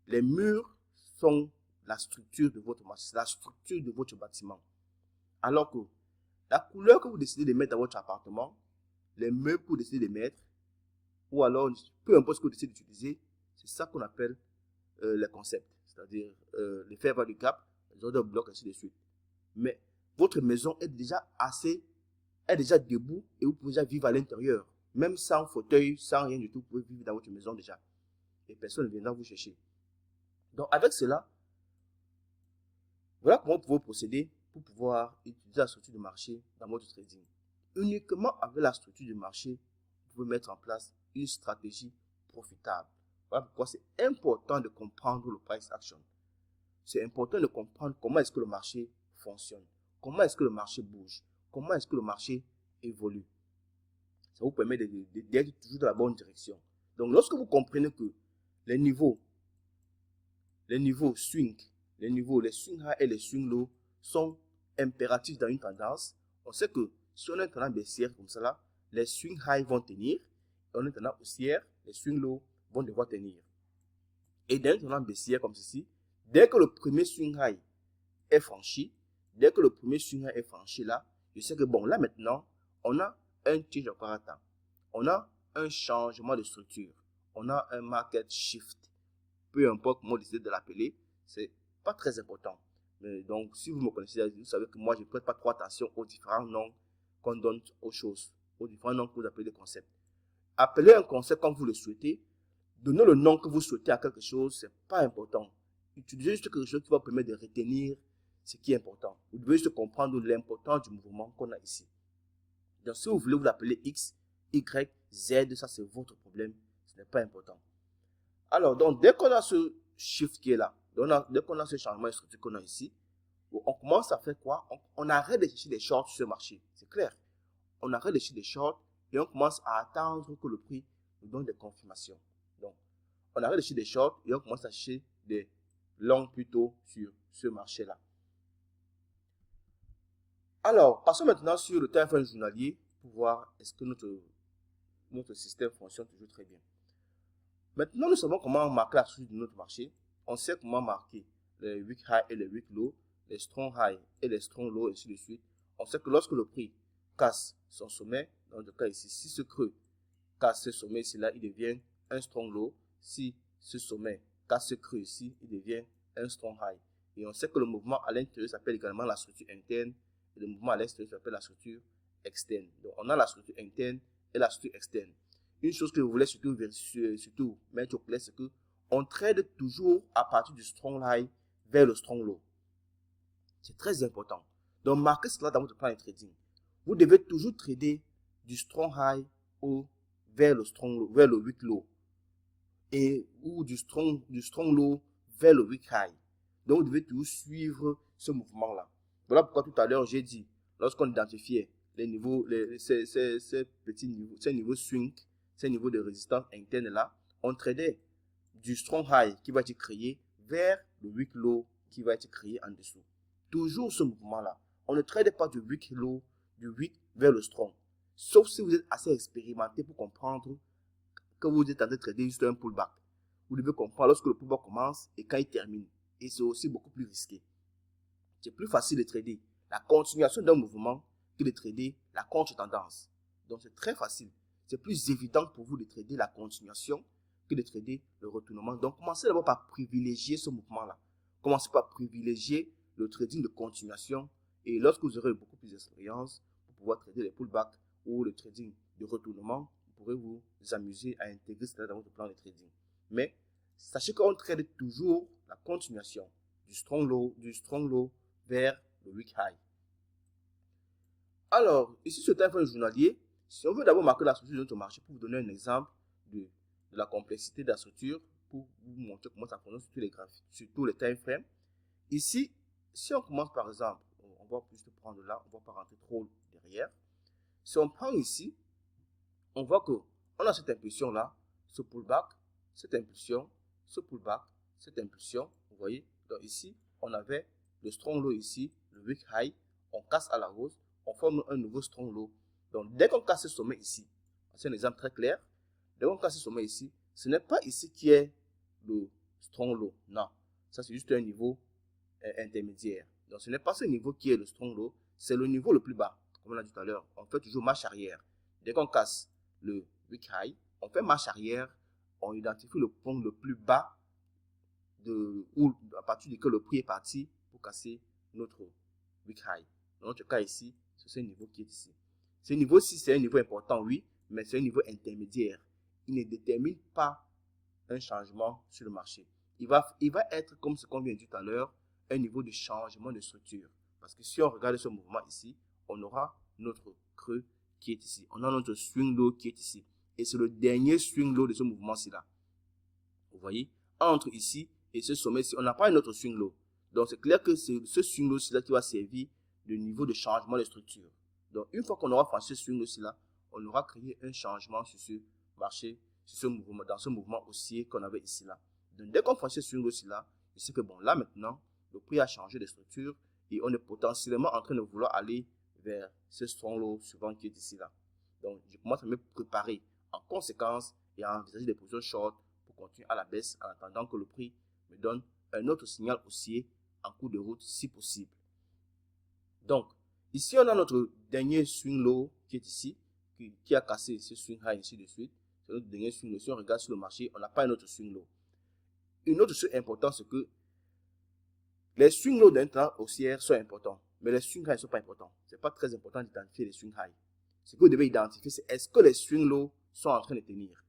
Les murs sont la structure de votre marché, la structure de votre bâtiment. Alors que la couleur que vous décidez de mettre dans votre appartement, les meubles que vous décidez de mettre, ou alors peu importe ce que vous décidez d'utiliser, c'est ça qu'on appelle les concepts, c'est-à-dire les fair value gap, les order blocks, ainsi de suite. Mais votre maison est déjà debout et vous pouvez déjà vivre à l'intérieur. Même sans fauteuil, sans rien du tout, vous pouvez vivre dans votre maison déjà. Et personne ne viendra vous chercher. Donc avec cela, voilà comment vous pouvez procéder pour pouvoir utiliser la structure du marché dans votre trading. Uniquement avec la structure du marché, vous pouvez mettre en place une stratégie profitable. Voilà pourquoi c'est important de comprendre le price action. C'est important de comprendre comment est-ce que le marché fonctionne, comment est-ce que le marché bouge, comment est-ce que le marché évolue. Ça vous permet d'être toujours dans la bonne direction. Donc, lorsque vous comprenez que les niveaux swing, les swing high et les swing low sont impératifs dans une tendance, on sait que si on a une tendance baissière comme ça là, les swing high vont tenir, et on a une tendance haussière, les swing low vont devoir tenir. Et dans une tendance baissière comme ceci, dès que le premier swing high est franchi, là, je sais que bon, là maintenant, on a un change of character, on a un changement de structure, on a un market shift. Peu importe comment décider de l'appeler, c'est pas très important. Mais donc, si vous me connaissez, vous savez que moi, je ne prête pas trop attention aux différents noms qu'on donne aux choses, aux différents noms que vous appelez des concepts. Appelez un concept comme vous le souhaitez, donnez le nom que vous souhaitez à quelque chose, c'est pas important. Utilisez juste quelque chose qui va vous permettre de retenir ce qui est important. Vous devez juste comprendre l'importance du mouvement qu'on a ici. Donc, si vous voulez vous l'appeler X, Y, Z, ça c'est votre problème. Ce n'est pas important. Alors, donc, dès qu'on a ce shift qui est là, dès qu'on a ce changement de structure qu'on a ici, on commence à faire quoi? On arrête de chercher des shorts sur ce marché. C'est clair. On arrête de chercher des shorts et on commence à attendre que le prix nous donne des confirmations. Donc, on arrête de chercher des shorts et on commence à chercher des longs plutôt sur ce marché-là. Alors, passons maintenant sur le time frame journalier pour voir est-ce que notre système fonctionne toujours très bien. Maintenant, nous savons comment marquer la structure de notre marché. On sait comment marquer les weak high et les weak low, les strong high et les strong low, et ainsi de suite. On sait que lorsque le prix casse son sommet, dans le cas ici, si ce creux casse ce sommet ici, là, il devient un strong low. Si ce sommet casse ce creux ici, il devient un strong high. Et on sait que le mouvement à l'intérieur s'appelle également la structure interne, et le mouvement à l'extérieur s'appelle la structure externe. Donc, on a la structure interne et la structure externe. Une chose que je voulais surtout mettre au clair, c'est que on trade toujours à partir du strong high vers le strong low. C'est très important. Donc, marquez cela dans votre plan de trading. Vous devez toujours trader du strong high vers le strong low, vers le weak low, ou du strong low vers le weak high. Donc, vous devez toujours suivre ce mouvement-là. Voilà pourquoi tout à l'heure, j'ai dit, lorsqu'on identifiait les niveaux, ces petits niveaux, ces niveaux swing, ces niveaux de résistance interne là, on tradait du strong high qui va être créé vers le weak low qui va être créé en dessous. Toujours ce mouvement-là. On ne trade pas du weak low, du weak vers le strong. Sauf si vous êtes assez expérimenté pour comprendre que vous êtes en train de trader juste un pullback. Vous devez comprendre lorsque le pullback commence et quand il termine. Et c'est aussi beaucoup plus risqué. C'est plus facile de trader la continuation d'un mouvement que de trader la contre-tendance. Donc c'est très facile. C'est plus évident pour vous de trader la continuation que de trader le retournement. Donc commencez d'abord par privilégier ce mouvement-là. Commencez par privilégier le trading de continuation. Et lorsque vous aurez beaucoup plus d'expérience pour pouvoir trader les pullbacks ou le trading de retournement, vous pourrez vous amuser à intégrer cela dans votre plan de trading. Mais sachez qu'on trade toujours la continuation du strong low vers le weak high. Alors, ici sur le time frame journalier, si on veut d'abord marquer la structure de notre marché pour vous donner un exemple de la complexité de la structure, pour vous montrer comment ça fonctionne sur tous les graphiques, sur tous les time frames. Ici, si on commence par exemple, on va juste prendre là, on ne va pas rentrer trop derrière. Si on prend ici, on voit que on a cette impulsion là, ce pullback, cette impulsion, ce pullback, cette impulsion, vous voyez. Donc ici, on avait le strong low ici, le weak high, on casse à la hausse, on forme un nouveau strong low. Donc dès qu'on casse ce sommet ici, c'est un exemple très clair, dès qu'on casse ce sommet ici, ce n'est pas ici qui est le strong low, non, ça c'est juste un niveau intermédiaire. Donc ce n'est pas ce niveau qui est le strong low, c'est le niveau le plus bas. Comme on l'a dit tout à l'heure, on fait toujours marche arrière. Dès qu'on casse le weak high, on fait marche arrière, on identifie le point le plus bas ou à partir duquel le prix est parti pour casser notre weak high. Dans notre cas ici, c'est ce niveau qui est ici. Ce niveau-ci, c'est un niveau important, oui, mais c'est un niveau intermédiaire. Il ne détermine pas un changement sur le marché. Il va être, comme ce qu'on vient de dire tout à l'heure, un niveau de changement de structure. Parce que si on regarde ce mouvement ici, on aura notre creux qui est ici. On a notre swing low qui est ici. Et c'est le dernier swing low de ce mouvement-ci là. Vous voyez, entre ici et ce sommet-ci, on n'a pas un autre swing low. Donc c'est clair que c'est ce swing low-ci là qui va servir de niveau de changement de structure. Donc une fois qu'on aura franchi ce swing low-ci là, on aura créé un changement sur ce marché, sur ce mouvement, dans ce mouvement haussier qu'on avait ici là. Donc dès qu'on franchit ce swing low-ci là, je sais que bon là maintenant, le prix a changé de structure et on est potentiellement en train de vouloir aller vers ce strong low suivant qui est ici là. Donc je commence à me préparer en conséquence et à envisager des positions short pour continuer à la baisse en attendant que le prix me donne un autre signal haussier en cours de route si possible. Donc ici on a notre dernier swing low qui est ici, qui a cassé ce swing high ici de suite. C'est notre dernier swing low. Si on regarde sur le marché, on n'a pas un autre swing low. Une autre chose importante, c'est que les swing low d'un temps haussier sont importants, mais les swing high ne sont pas importants. Ce n'est pas très important d'identifier les swing high. Ce que vous devez identifier, c'est est-ce que les swing low sont en train de tenir?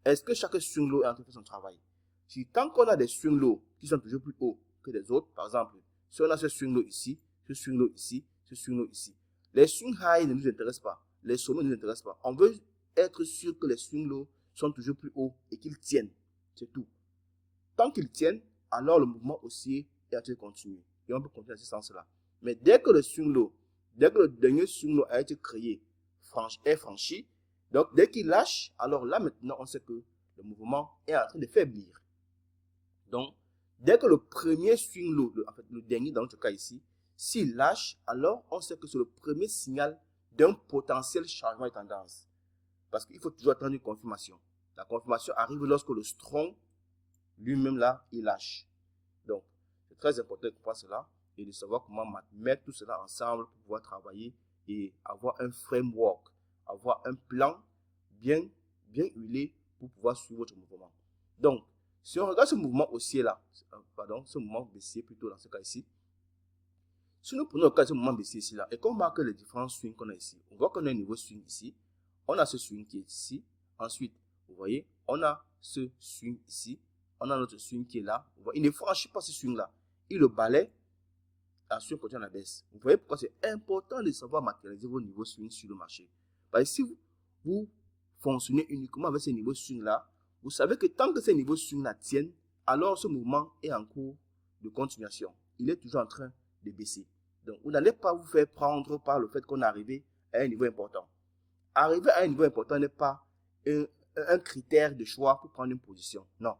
Est-ce que chaque swing low est en train de faire son travail? Si tant qu'on a des swing low qui sont toujours plus hauts que les autres, par exemple, si on a ce swing low ici, ce swing low ici, ce swing low ici, les swing high ne nous intéressent pas. les sommets ne nous intéressent pas. On veut être sûr que les swing low sont toujours plus hauts et qu'ils tiennent. C'est tout. Tant qu'ils tiennent, alors le mouvement haussier est en train de continuer. Et on peut continuer dans ce sens-là. Mais dès que le swing low, dès que le dernier swing low a été créé, est franchi, donc dès qu'il lâche, alors là maintenant on sait que le mouvement est en train de faiblir. Donc, dès que le premier swing low, en fait le dernier dans notre cas ici, s'il lâche, alors on sait que c'est le premier signal d'un potentiel changement de tendance. Parce qu'il faut toujours attendre une confirmation. La confirmation arrive lorsque le strong lui-même là, il lâche. Donc, c'est très important de comprendre cela et de savoir comment mettre tout cela ensemble pour pouvoir travailler et avoir un framework, avoir un plan bien huilé pour pouvoir suivre votre mouvement. Donc, si on regarde ce mouvement haussier là, ce mouvement baissier plutôt dans ce cas ici, si nous prenons le cas de ce mouvement baissier ici là et qu'on marque les différents swings qu'on a ici, on voit qu'on a un niveau swing ici, on a ce swing qui est ici, ensuite, vous voyez, on a ce swing ici, on a notre swing qui est là, vous voyez, il ne franchit pas ce swing là, il le balaie, ensuite continue à la baisse. Vous voyez pourquoi c'est important de savoir matérialiser vos niveaux swing sur le marché. Parce que si vous fonctionnez uniquement avec ces niveaux swing là, vous savez que tant que ces niveaux swing là tiennent, alors ce mouvement est en cours de continuation. Il est toujours en train de baisser. Donc, vous n'allez pas vous faire prendre par le fait qu'on est arrivé à un niveau important. Arriver à un niveau important n'est pas un critère de choix pour prendre une position. Non.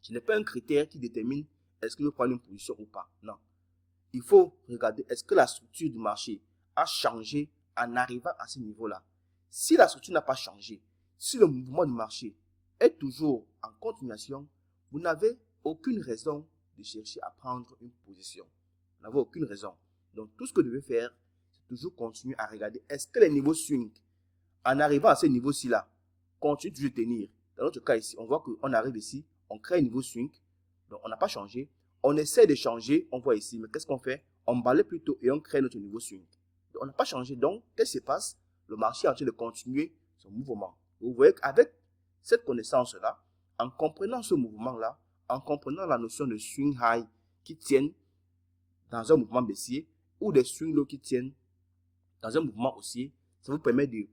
Ce n'est pas un critère qui détermine est-ce que je prends une position ou pas. Non. Il faut regarder est-ce que la structure du marché a changé en arrivant à ce niveau-là. Si la structure n'a pas changé, si le mouvement du marché est toujours en continuation, vous n'avez aucune raison de chercher à prendre une position. Vous n'avez aucune raison. Donc, tout ce que vous devez faire, c'est toujours continuer à regarder est-ce que les niveaux swing, en arrivant à ce niveau-ci là, continue toujours de tenir. Dans notre cas ici, on voit qu'on arrive ici, on crée un niveau swing, donc on n'a pas changé. On essaie de changer, on voit ici, mais qu'est-ce qu'on fait? On balaye plutôt et on crée notre niveau swing. Donc, on n'a pas changé, donc qu'est-ce qui se passe? Le marché est en train de continuer son mouvement. Vous voyez qu'avec cette connaissance-là, en comprenant ce mouvement-là, en comprenant la notion de swing high qui tiennent dans un mouvement baissier ou des swing low qui tiennent dans un mouvement haussier, ça vous permet de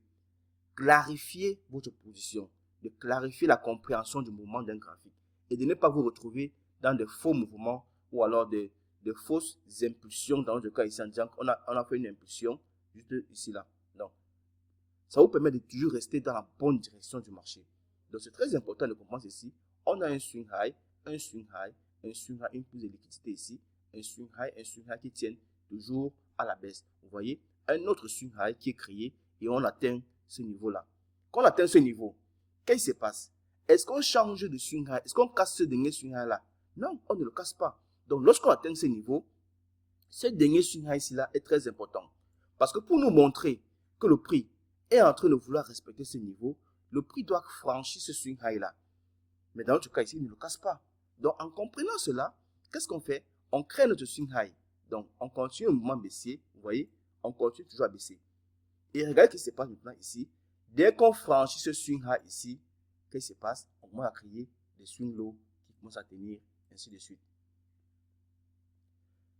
clarifier votre position, de clarifier la compréhension du mouvement d'un graphique et de ne pas vous retrouver dans de faux mouvements ou alors de fausses impulsions dans notre cas ici en disant qu'on a fait une impulsion juste ici là. Donc, ça vous permet de toujours rester dans la bonne direction du marché. Donc, c'est très important de comprendre ceci. On a un swing high, un swing high, un swing high, une prise de liquidité ici, un swing high qui tiennent toujours à la baisse. Vous voyez, un autre swing high qui est créé et on atteint ce niveau-là. Quand on atteint ce niveau, qu'est-ce qui se passe? Est-ce qu'on change de swing high? Est-ce qu'on casse ce dernier swing high-là? Non, on ne le casse pas. Donc, lorsqu'on atteint ce niveau, ce dernier swing high ici-là est très important. Parce que pour nous montrer que le prix est en train de vouloir respecter ce niveau, le prix doit franchir ce swing high-là. Mais dans notre cas ici, il ne le casse pas. Donc, en comprenant cela, qu'est-ce qu'on fait? On crée notre swing high. Donc, on continue le mouvement baissier. Vous voyez, on continue toujours à baisser. Et regardez ce qui se passe maintenant ici. Dès qu'on franchit ce swing high ici, qu'est-ce qui se passe? On commence à créer des swing low qui commencent à tenir, ainsi de suite.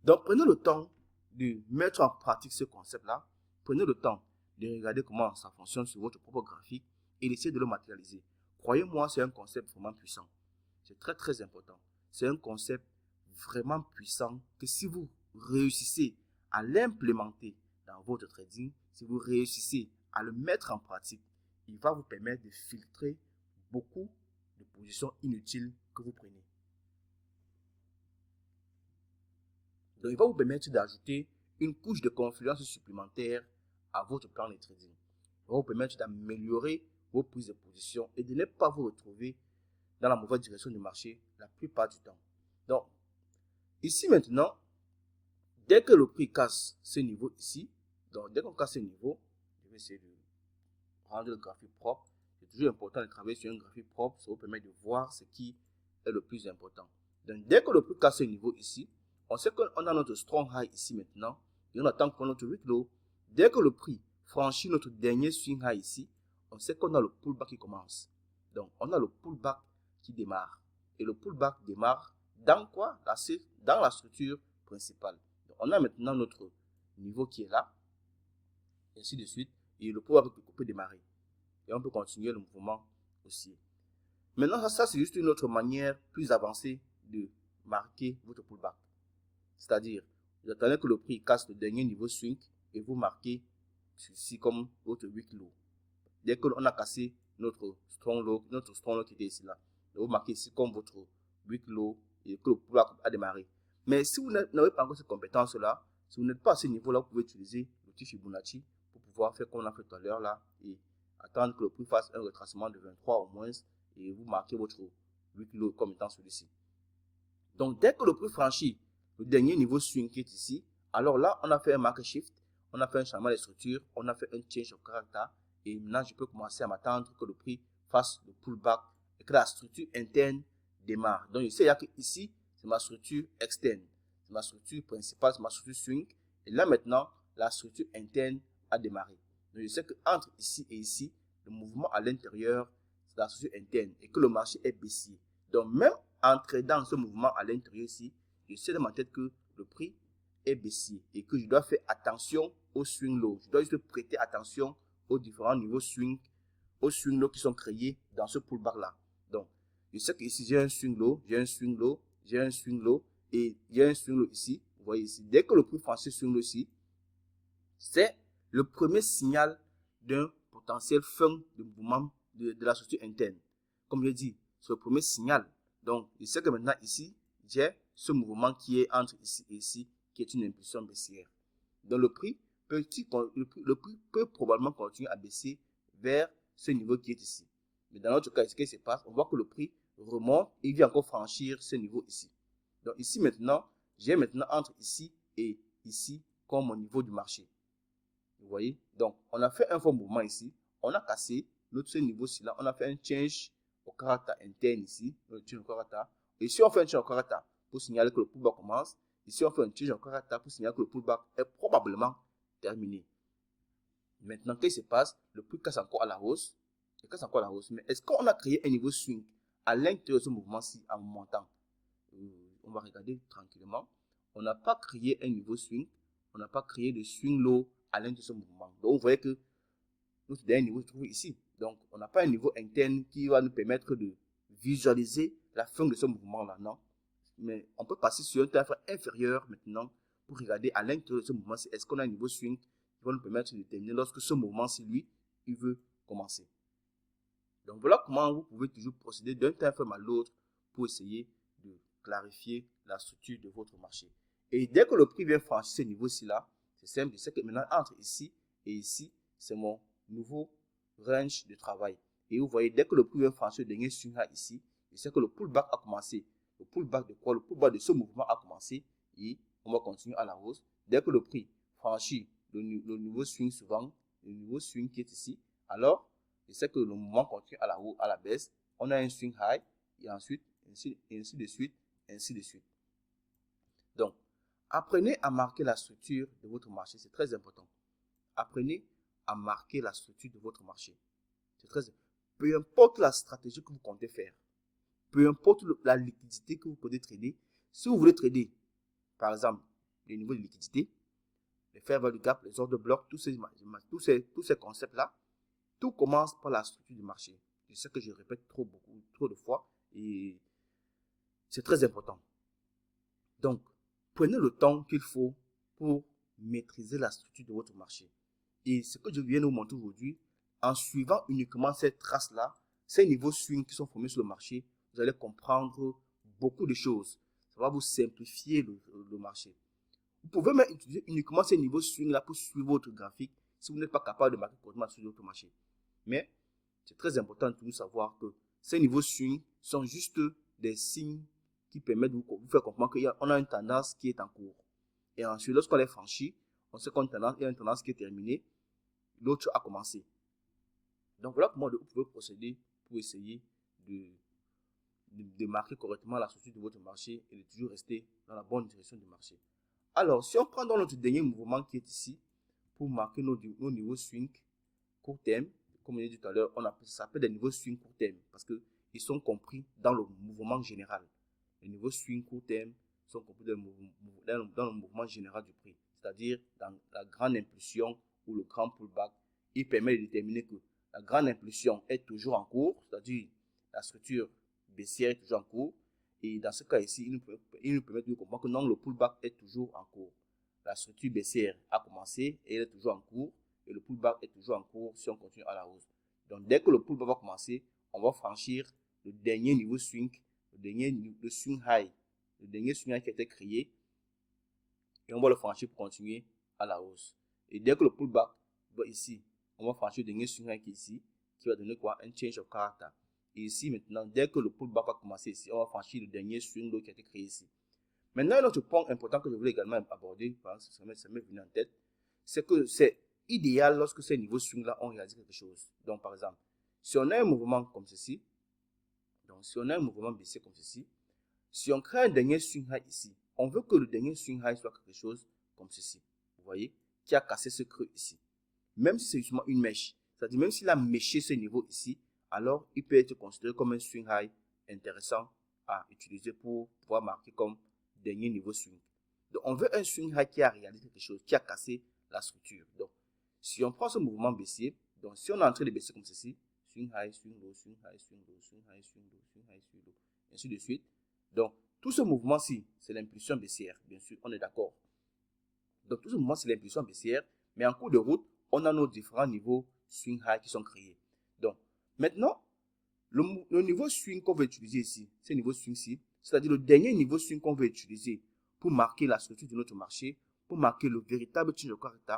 Donc, prenez le temps de mettre en pratique ce concept-là. Prenez le temps de regarder comment ça fonctionne sur votre propre graphique et d'essayer de le matérialiser. Croyez-moi, c'est un concept vraiment puissant. C'est très, très important. C'est un concept vraiment puissant que si vous réussissez à l'implémenter dans votre trading, si vous réussissez à le mettre en pratique, il va vous permettre de filtrer beaucoup de positions inutiles que vous prenez. Donc, il va vous permettre d'ajouter une couche de confiance supplémentaire à votre plan de trading. Il va vous permettre d'améliorer vos prises de position et de ne pas vous retrouver dans la mauvaise direction du marché la plupart du temps. Donc, ici maintenant, dès que le prix casse ce niveau ici, donc dès qu'on casse ce niveau, je vais essayer de rendre le graphique propre. C'est toujours important de travailler sur un graphique propre, ça vous permet de voir ce qui est le plus important. Donc, dès que le prix casse ce niveau ici, on sait qu'on a notre strong high ici maintenant, et on attend qu'on a notre weak low. Dès que le prix franchit notre dernier swing high ici, on sait qu'on a le pullback qui commence. Donc, on a le pullback qui démarre. Et le pullback démarre dans quoi? Dans la structure principale. Donc, on a maintenant notre niveau qui est là, et ainsi de suite. et le pullback peut démarrer. Et on peut continuer le mouvement haussier. Maintenant, ça c'est juste une autre manière plus avancée de marquer votre pullback. C'est-à-dire, vous attendez que le prix casse le dernier niveau swing et vous marquez ceci comme votre weak low. Dès qu'on a cassé notre strong low qui était ici là, vous marquez ici comme votre weak low et que le pullback a démarré. Mais si vous n'avez pas encore cette compétence là, si vous n'êtes pas à ce niveau là, vous pouvez utiliser l'outil Fibonacci pour pouvoir faire comme on a fait tout à l'heure là et attendre que le prix fasse un retracement de 23 au moins et vous marquez votre weak low comme étant celui-ci. Donc dès que le prix franchit le dernier niveau swing qui est ici, alors là on a fait un market shift, on a fait un changement de structure, on a fait un change of character et maintenant je peux commencer à m'attendre que le prix fasse le pullback et que la structure interne démarre. Donc je sais que ici c'est ma structure externe, c'est ma structure principale, c'est ma structure swing et là maintenant la structure interne a démarré. Donc je sais que entre ici et ici, le mouvement à l'intérieur c'est la structure interne et que le marché est baissier. Donc même entrer dans ce mouvement à l'intérieur ici, je sais dans ma tête que le prix est baissier et que je dois faire attention au swing low. Je dois juste prêter attention aux différents niveaux swing, aux swing low qui sont créés dans ce pullback là. Donc, je sais que ici j'ai un swing low, j'ai un swing low, j'ai un swing low et il y a un swing low ici. Vous voyez ici, dès que le prix franchit swing low ici, c'est le premier signal d'un potentiel fin de mouvement de la structure interne. Comme je dis, c'est le premier signal. Donc, je sais que maintenant ici, j'ai ce mouvement qui est entre ici et ici, qui est une impulsion baissière. Donc, le prix peut probablement continuer à baisser vers ce niveau qui est ici. Mais dans notre cas, ce qui se passe, on voit que le prix remonte et il vient encore franchir ce niveau ici. Donc, ici maintenant, j'ai maintenant entre ici et ici comme mon niveau du marché. Vous voyez? Donc, on a fait un fort mouvement ici. On a cassé ce niveau-ci là. On a fait un change au caractère interne ici. Ici, on fait un change au caractère pour signaler que le pullback commence. Ici, on fait un change au caractère pour signaler que le pullback est probablement terminé. Maintenant, qu'est-ce qui se passe? Le prix casse encore à la hausse. Il casse encore à la hausse. Mais est-ce qu'on a créé un niveau swing à l'intérieur de ce mouvement-ci en montant? On va regarder tranquillement. On n'a pas créé un niveau swing. On n'a pas créé de swing low à l'intérieur de ce mouvement. Donc, vous voyez que notre dernier niveau se trouve ici. Donc, on n'a pas un niveau interne qui va nous permettre de visualiser la fin de ce mouvement-là, non. Mais on peut passer sur un tarif inférieur maintenant pour regarder à l'intérieur de ce mouvement, est-ce qu'on a un niveau swing qui va nous permettre de déterminer lorsque ce mouvement-ci, lui, il veut commencer. Donc, voilà comment vous pouvez toujours procéder d'un tarif à l'autre pour essayer de clarifier la structure de votre marché. Et dès que le prix vient franchir ce niveau-ci là, c'est simple, je sais que maintenant entre ici et ici, c'est mon nouveau range de travail. Et vous voyez, dès que le prix vient franchir le dernier swing là ici, je sais que le pullback a commencé. Le pullback de quoi? Le pullback de ce mouvement a commencé et on va continuer à la hausse. Dès que le prix franchit le nouveau swing suivant, le nouveau swing qui est ici, alors je sais que le mouvement continue à la hausse, à la baisse. On a un swing high et ensuite ainsi de suite, ainsi de suite. Donc, apprenez à marquer la structure de votre marché, c'est très important. Apprenez à marquer la structure de votre marché. C'est très important. Peu importe la stratégie que vous comptez faire, peu importe la liquidité que vous pouvez trader, si vous voulez trader, par exemple, les niveaux de liquidité, les fair value gap, les ordres de bloc, tous ces concepts-là, tout commence par la structure du marché. Je sais que je répète trop de fois et c'est très important. Donc, prenez le temps qu'il faut pour maîtriser la structure de votre marché. Et ce que je viens de vous montrer aujourd'hui, en suivant uniquement ces traces-là, ces niveaux swing qui sont formés sur le marché, vous allez comprendre beaucoup de choses. Ça va vous simplifier le marché. Vous pouvez même utiliser uniquement ces niveaux swing-là pour suivre votre graphique si vous n'êtes pas capable de marquer correctement sur votre marché. Mais c'est très important de toujours savoir que ces niveaux swing sont juste des signes qui permettent de vous faire comprendre qu'on a une tendance qui est en cours. Et ensuite, lorsqu'on les franchit, on sait qu'il y a une tendance qui est terminée, l'autre a commencé. Donc voilà comment vous pouvez procéder pour essayer de marquer correctement la structure de votre marché et de toujours rester dans la bonne direction du marché. Alors, si on prend dans notre dernier mouvement qui est ici, pour marquer nos niveaux swing court terme, comme on a dit tout à l'heure, ça s'appelle des niveaux swing court terme parce qu'ils sont compris dans le mouvement général. Les niveaux swing court terme sont compris dans le mouvement général du prix, c'est-à-dire dans la grande impulsion ou le grand pullback il permet de déterminer que la grande impulsion est toujours en cours, c'est-à-dire la structure baissière est toujours en cours. Et dans ce cas ici, il nous permet de comprendre que non, le pullback est toujours en cours. La structure baissière a commencé et elle est toujours en cours. Et le pullback est toujours en cours si on continue à la hausse. Donc, dès que le pullback va commencer, on va franchir le dernier niveau swing, le swing high, le dernier swing high qui a été créé. Et on va le franchir pour continuer à la hausse. Et dès que le pullback va ici, on va franchir le dernier swing high qui est ici, qui va donner quoi? Un change of character. Et ici, maintenant, dès que le pullback va commencer ici, on va franchir le dernier swing low qui a été créé ici. Maintenant, un autre point important que je voulais également aborder, ça m'est venu en tête, c'est que c'est idéal lorsque ces niveaux swing-là ont réalisé quelque chose. Donc, par exemple, si on a un mouvement comme ceci, donc si on a un mouvement baissier comme ceci, si on crée un dernier swing high ici, on veut que le dernier swing high soit quelque chose comme ceci. Vous voyez, qui a cassé ce creux ici. Même si c'est justement une mèche, c'est-à-dire même s'il a méché ce niveau ici, alors il peut être considéré comme un swing high intéressant à utiliser pour pouvoir marquer comme dernier niveau swing. Donc, on veut un swing high qui a réalisé quelque chose, qui a cassé la structure. Donc, si on prend ce mouvement baissier, donc si on est en train de baisser comme ceci, swing high, swing low, swing high, swing low, swing high, swing low, swing high, swing low, ainsi de suite. Donc, tout ce mouvement-ci, c'est l'impulsion baissière, bien sûr, on est d'accord. Donc, tout ce mouvement, c'est l'impulsion baissière, mais en cours de route, on a nos différents niveaux swing high qui sont créés. Donc, maintenant, le niveau swing qu'on va utiliser ici, ce niveau swing-ci, c'est-à-dire le dernier niveau swing qu'on va utiliser pour marquer la structure de notre marché, pour marquer le véritable change of character,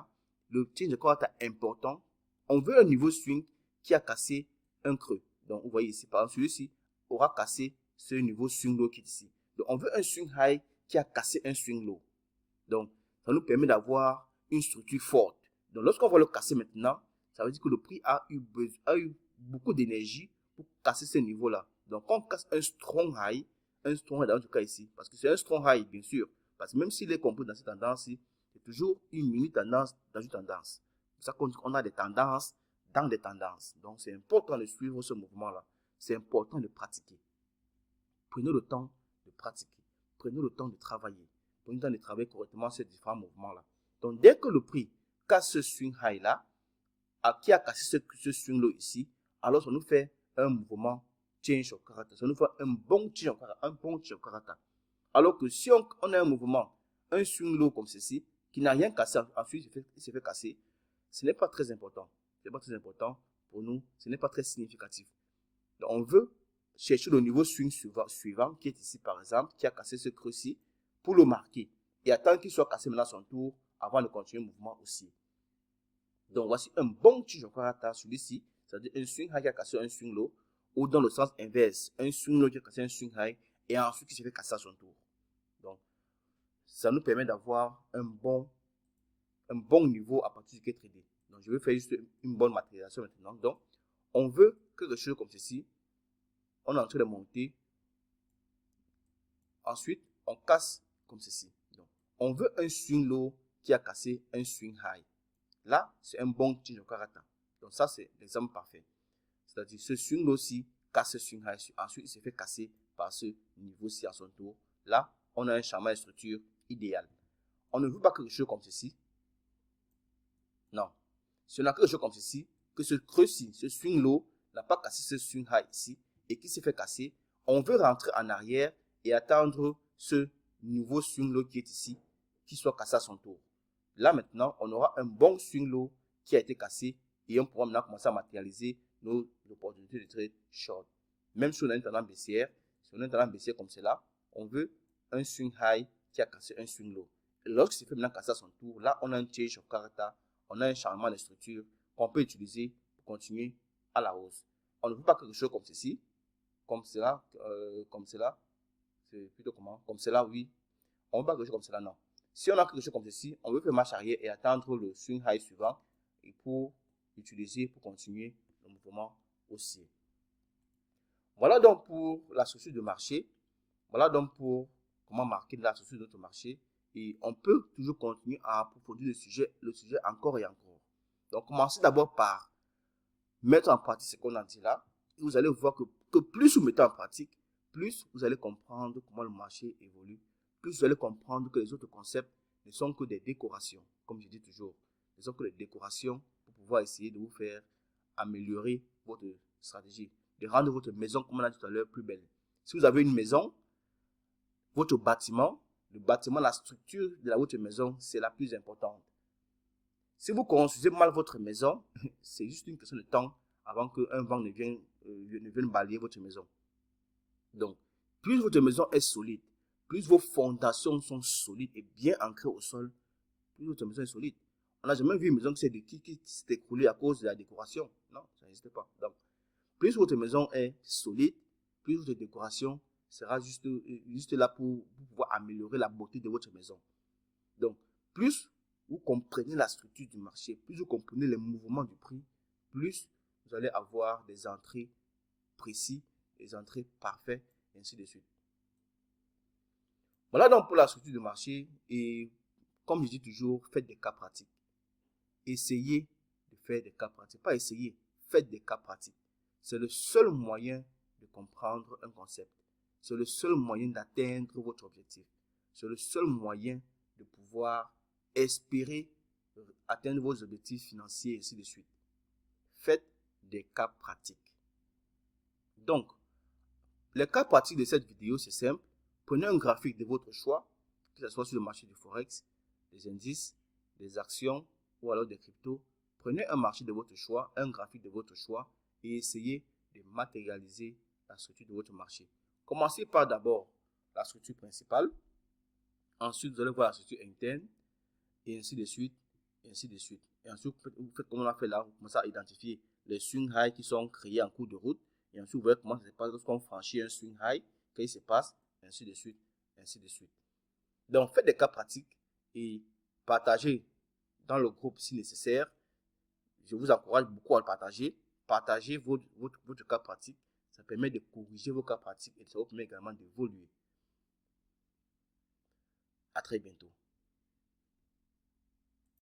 le change of character important, on veut un niveau swing qui a cassé un creux. Donc, vous voyez ici, par exemple, celui-ci aura cassé ce niveau swing low qui est ici. Donc, on veut un swing high qui a cassé un swing low. Donc, ça nous permet d'avoir une structure forte. Donc, lorsqu'on va le casser maintenant, ça veut dire que le prix a eu beaucoup d'énergie pour casser ce niveau-là. Donc, quand on casse un strong high dans ce cas ici, parce que c'est un strong high, bien sûr, parce que même s'il est compris dans cette tendance-ci, c'est toujours une mini-tendance dans une tendance. C'est ça qu'on a des tendances dans des tendances. Donc, c'est important de suivre ce mouvement-là. C'est important de pratiquer. Prenez le temps de pratiquer. Prenez le temps de travailler. Prenez le temps de travailler correctement ces différents mouvements-là. Donc, dès que le prix casse ce swing high-là, qui a cassé ce swing-low ici, alors ça nous fait un mouvement change of character. Ça nous fait un bon change of character. Alors que si on a un mouvement, un swing-low comme ceci, qui n'a rien cassé, ensuite il s'est fait casser, ce n'est pas très important. Ce n'est pas très important pour nous. Ce n'est pas très significatif. Donc, on veut chercher le niveau swing suivant, qui est ici par exemple, qui a cassé ce creux-ci, pour le marquer. Et attendre qu'il soit cassé maintenant à son tour, avant de continuer le mouvement aussi. Donc, voici un bon change of character, celui-ci, c'est-à-dire un swing high qui a cassé un swing low, ou dans le sens inverse, un swing low qui a cassé un swing high, et ensuite qui se fait casser à son tour. Donc, ça nous permet d'avoir un bon niveau à partir du K trading. Donc, je vais faire juste une bonne matérialisation maintenant. Donc, on veut quelque chose comme ceci. On est en train de monter. Ensuite, on casse comme ceci. Donc, on veut un swing low qui a cassé un swing high. Là, c'est un bon change of character. Donc, ça, c'est l'exemple parfait. C'est-à-dire, ce swing low-ci casse ce swing high. Ensuite, il se fait casser par ce niveau-ci à son tour. Là, on a un changement de structure idéal. On ne veut pas quelque chose comme ceci. Non. Si on a quelque chose comme ceci, que ce creux-ci, ce swing low, n'a pas cassé ce swing high ici, et qui s'est fait casser, on veut rentrer en arrière et attendre ce nouveau swing low qui est ici, qui soit cassé à son tour. Là maintenant, on aura un bon swing low qui a été cassé et on pourra maintenant commencer à matérialiser nos opportunités de trade short. Même si on a une tendance baissière, si on a une tendance baissière comme cela, on veut un swing high qui a cassé un swing low. Et lorsqu'il se fait maintenant casser à son tour, là on a un change of character, on a un changement de structure qu'on peut utiliser pour continuer à la hausse. On ne veut pas quelque chose comme ceci, comme cela, c'est plutôt comment? Comme cela, oui. On ne veut pas quelque chose comme cela, non. Si on a quelque chose comme ceci, on veut faire marche arrière et attendre le swing high suivant et pour utiliser, pour continuer le mouvement haussier. Voilà donc pour la structure de marché. Voilà donc pour comment marquer la structure de notre marché. Et on peut toujours continuer à approfondir le sujet encore et encore. Donc, commencez d'abord par mettre en pratique ce qu'on a dit là. Et vous allez voir que plus vous mettez en pratique, plus vous allez comprendre comment le marché évolue. Plus vous allez comprendre que les autres concepts ne sont que des décorations. Comme je dis toujours, ne sont que des décorations pour pouvoir pouvoir essayer de vous faire améliorer votre stratégie, de rendre votre maison, comme on a dit tout à l'heure, plus belle. Si vous avez une maison, votre bâtiment, le bâtiment, la structure de votre maison, c'est la plus importante. Si vous construisez mal votre maison, c'est juste une question de temps avant qu'un vent ne vienne balayer votre maison. Donc, plus votre maison est solide, plus vos fondations sont solides et bien ancrées au sol, plus votre maison est solide. On n'a jamais vu une maison qui s'est écroulée à cause de la décoration. Non, ça n'existe pas. Donc, plus votre maison est solide, plus votre décoration sera juste là pour pouvoir améliorer la beauté de votre maison. Donc, plus vous comprenez la structure du marché, plus vous comprenez les mouvements du prix, plus vous allez avoir des entrées précises, des entrées parfaites, et ainsi de suite. Voilà donc pour la structure du marché. Et comme je dis toujours, faites des cas pratiques. Essayez de faire des cas pratiques. Pas essayer, faites des cas pratiques. C'est le seul moyen de comprendre un concept. C'est le seul moyen d'atteindre votre objectif. C'est le seul moyen de pouvoir espérer atteindre vos objectifs financiers et ainsi de suite. Faites des cas pratiques. Donc, les cas pratiques de cette vidéo, c'est simple. Prenez un graphique de votre choix, que ce soit sur le marché du Forex, des indices, des actions ou alors des cryptos. Prenez un marché de votre choix, un graphique de votre choix et essayez de matérialiser la structure de votre marché. Commencez par d'abord la structure principale. Ensuite, vous allez voir la structure interne et ainsi de suite, et ainsi de suite. Et ensuite, vous faites comme on a fait là, vous commencez à identifier les swing highs qui sont créés en cours de route. Et ensuite, vous voyez comment ça se passe lorsqu'on franchit un swing high, qu'est-ce qui se passe, et ainsi de suite, et ainsi de suite. Donc, faites des cas pratiques et partagez dans le groupe si nécessaire. Je vous encourage beaucoup à le partager. Partagez votre cas pratique. Ça permet de corriger vos cas pratiques et ça vous permet également d'évoluer. À très bientôt.